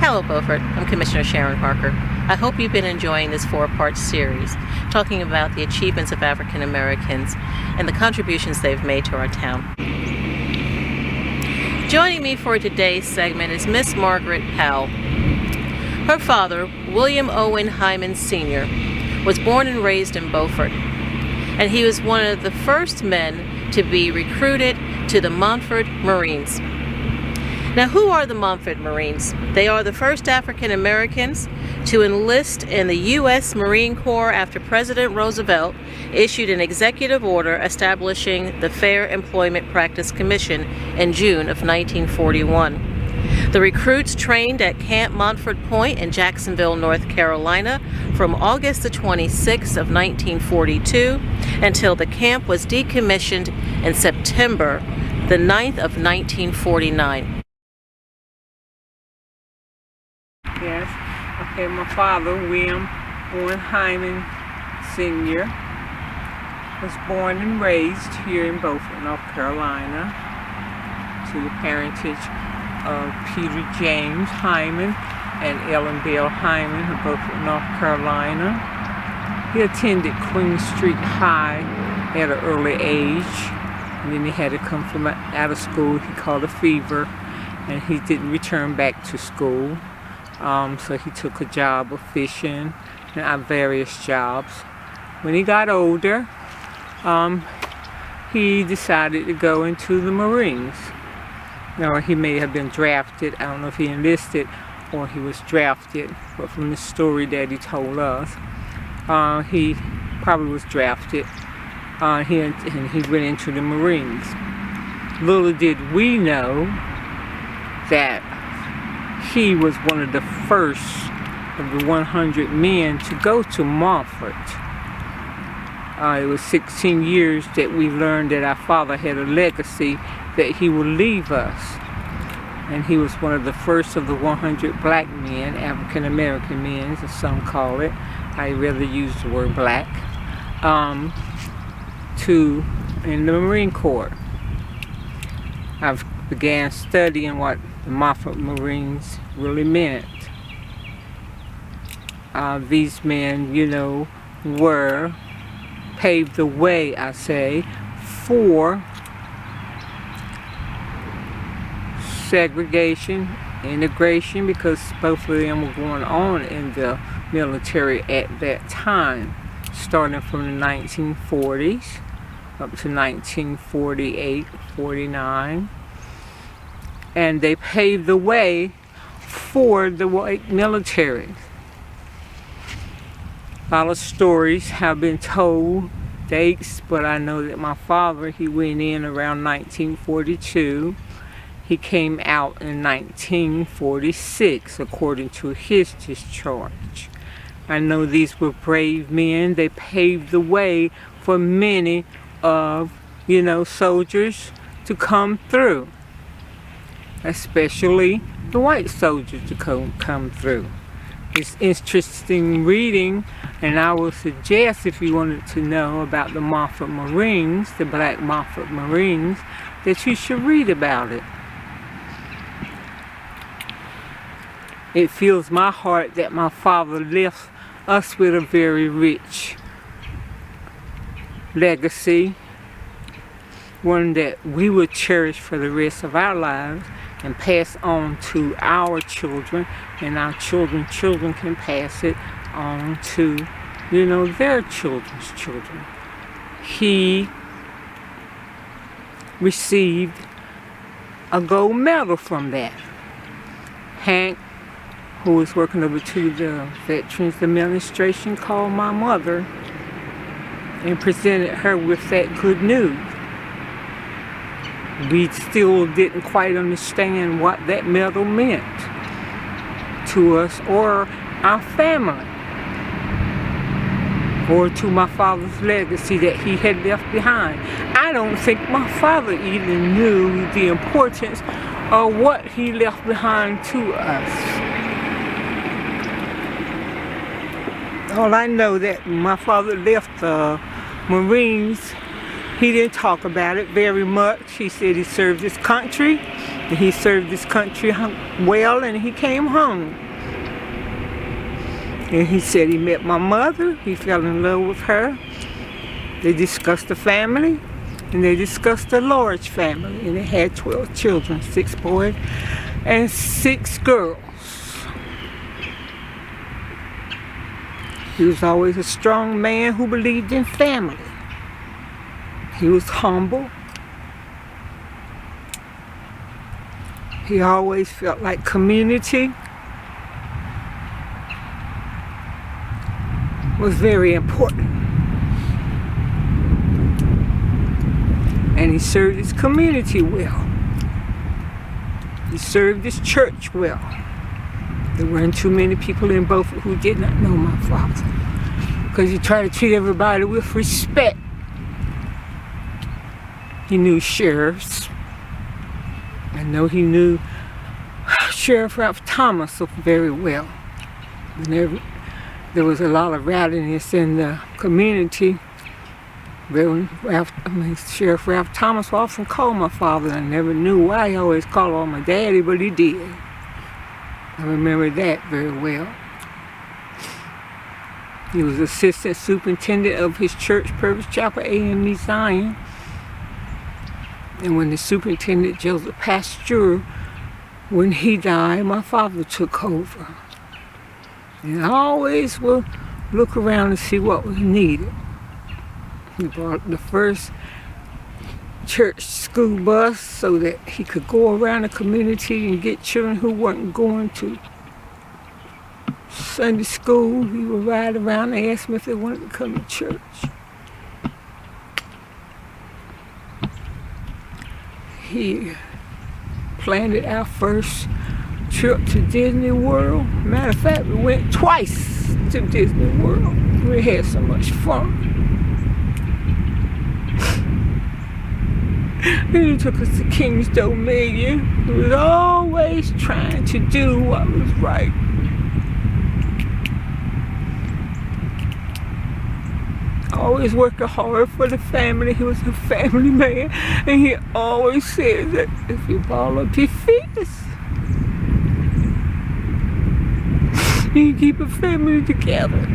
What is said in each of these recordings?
Hello Beaufort, I'm Commissioner Sharon Harker. I hope you've been enjoying this 4-part series talking about the achievements of African Americans and the contributions they've made to our town. Joining me for today's segment is Miss Margaret Powell. Her father, William Owen Hyman Sr., was born and raised in Beaufort, and he was one of the first men to be recruited to the Montford Marines. Now, who are the Montford Marines? They are the first African Americans to enlist in the U.S. Marine Corps after President Roosevelt issued an executive order establishing the Fair Employment Practice Commission in June of 1941. The recruits trained at Camp Montford Point in Jacksonville, North Carolina from August the 26th of 1942 until the camp was decommissioned in September the 9th of 1949. Yes. Okay, my father, William Owen Hyman Sr., was born and raised here in Beaufort, North Carolina, to the parentage of Peter James Hyman and Ellen Bell Hyman of Beaufort, North Carolina. He attended Queen Street High at an early age, and then he had to come from out of school. He caught a fever, and he didn't return back to school. So he took a job of fishing and various jobs. When he got older, he decided to go into the Marines. Or he may have been drafted. I don't know if he enlisted or he was drafted, but from the story that he told us, he probably was drafted. And he went into the Marines. Little did we know that he was one of the first of the 100 men to go to Montford. It was 16 years that we learned that our father had a legacy that he would leave us. And he was one of the first of the 100 black men, African American men, as some call it. I rather use the word black, in the Marine Corps. I've began studying what the Montford Marines really meant. These men, paved the way, I say, for segregation, integration, because both of them were going on in the military at that time, starting from the 1940s up to 1948, 49. And they paved the way for the white military. A lot of stories have been told, dates, but I know that my father, he went in around 1942. He came out in 1946, according to his discharge. I know these were brave men. They paved the way for many of, soldiers to come through, especially the white soldiers to come through. It's interesting reading, and I would suggest, if you wanted to know about the Montford Marines, the Black Montford Marines, that you should read about it. It fills my heart that my father left us with a very rich legacy, one that we will cherish for the rest of our lives and pass on to our children, and our children can pass it on to, their children's children. He received a gold medal from that. Hank, who was working over to the Veterans Administration, called my mother and presented her with that good news. We still didn't quite understand what that medal meant to us or our family, or to my father's legacy that he had left behind. I don't think my father even knew the importance of what he left behind to us. All I know that my father left the Marines He didn't talk about it very much. He said he served his country, and he served his country well, and he came home. And he said he met my mother, he fell in love with her. They discussed the family, and they discussed the large family, and they had 12 children, 6 boys and 6 girls. He was always a strong man who believed in family. He was humble. He always felt like community was very important. And he served his community well. He served his church well. There weren't too many people in Beaufort who did not know my father, because he tried to treat everybody with respect. He knew sheriffs. I know he knew Sheriff Ralph Thomas very well. Whenever there was a lot of rowdiness in the community, Sheriff Ralph Thomas often called my father. I never knew why he always called on my daddy, but he did. I remember that very well. He was assistant superintendent of his church, Purvis Chapel AME Zion. And when the superintendent, Joseph Pasteur, when he died, my father took over. And I always would look around and see what was needed. He brought the first church school bus so that he could go around the community and get children who weren't going to Sunday school. He would ride around and ask them if they wanted to come to church. He planned our first trip to Disney World. Matter of fact, we went twice to Disney World. We had so much fun. He took us to King's Dominion. He was always trying to do what was right. Always working hard for the family. He was a family man, and he always said that if you ball up your fists, you keep a family together.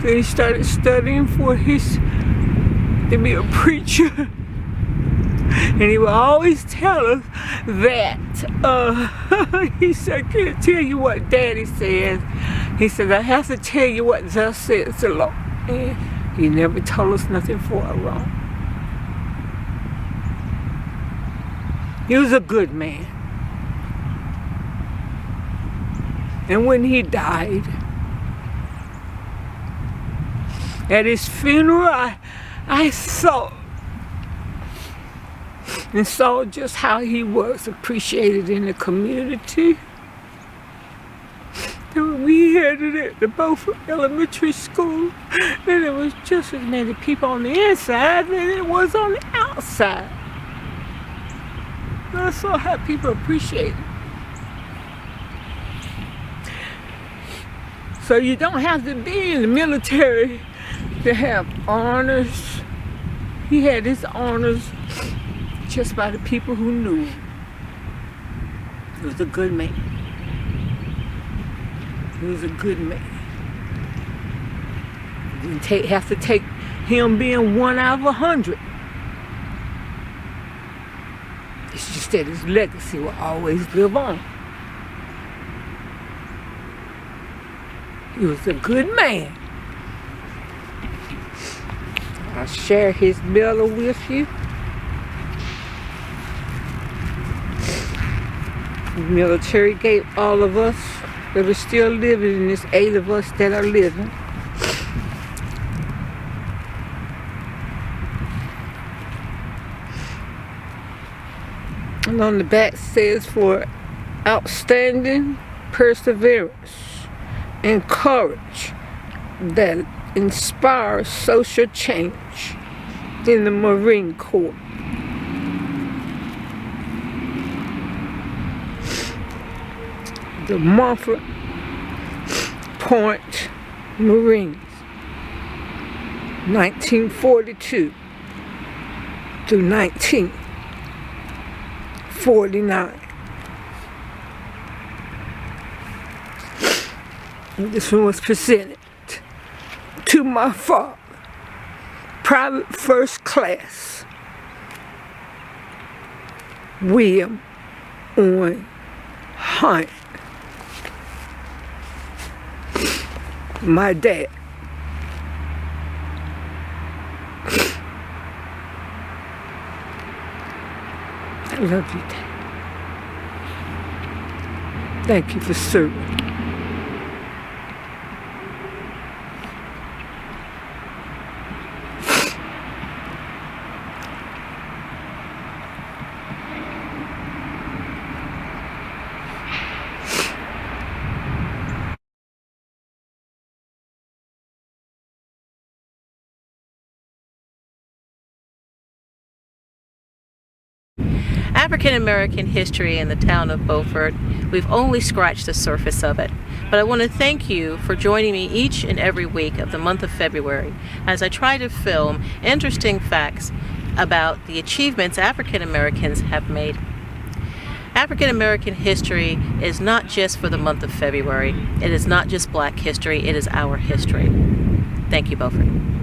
Then he started studying to be a preacher, and he would always tell us that he said, I can't tell you what Daddy says. He said, I have to tell you what thus says the Lord. And he never told us nothing for or wrong. He was a good man. And when he died, at his funeral, I saw just how he was appreciated in the community. And we had it at the Beaufort Elementary School, and there was just as many people on the inside than it was on the outside. And I saw how people appreciate it. So you don't have to be in the military to have honors. He had his honors just by the people who knew him. He was a good man. He was a good man. You didn't have to take him being 1 out of 100. It's just that his legacy will always live on. He was a good man. I'll share his medal with you. The military gave all of us that are still living, and there's 8 of us that are living. And on the back says, for outstanding perseverance and courage that inspires social change in the Marine Corps. The Montford Point Marines. 1942 through 1949. This one was presented to my father, private first class, William Owen Hyman. My dad. I love you, Dad. Thank you for serving. African American history in the town of Beaufort, we've only scratched the surface of it. But I want to thank you for joining me each and every week of the month of February as I try to film interesting facts about the achievements African Americans have made. African American history is not just for the month of February. It is not just Black history, it is our history. Thank you, Beaufort.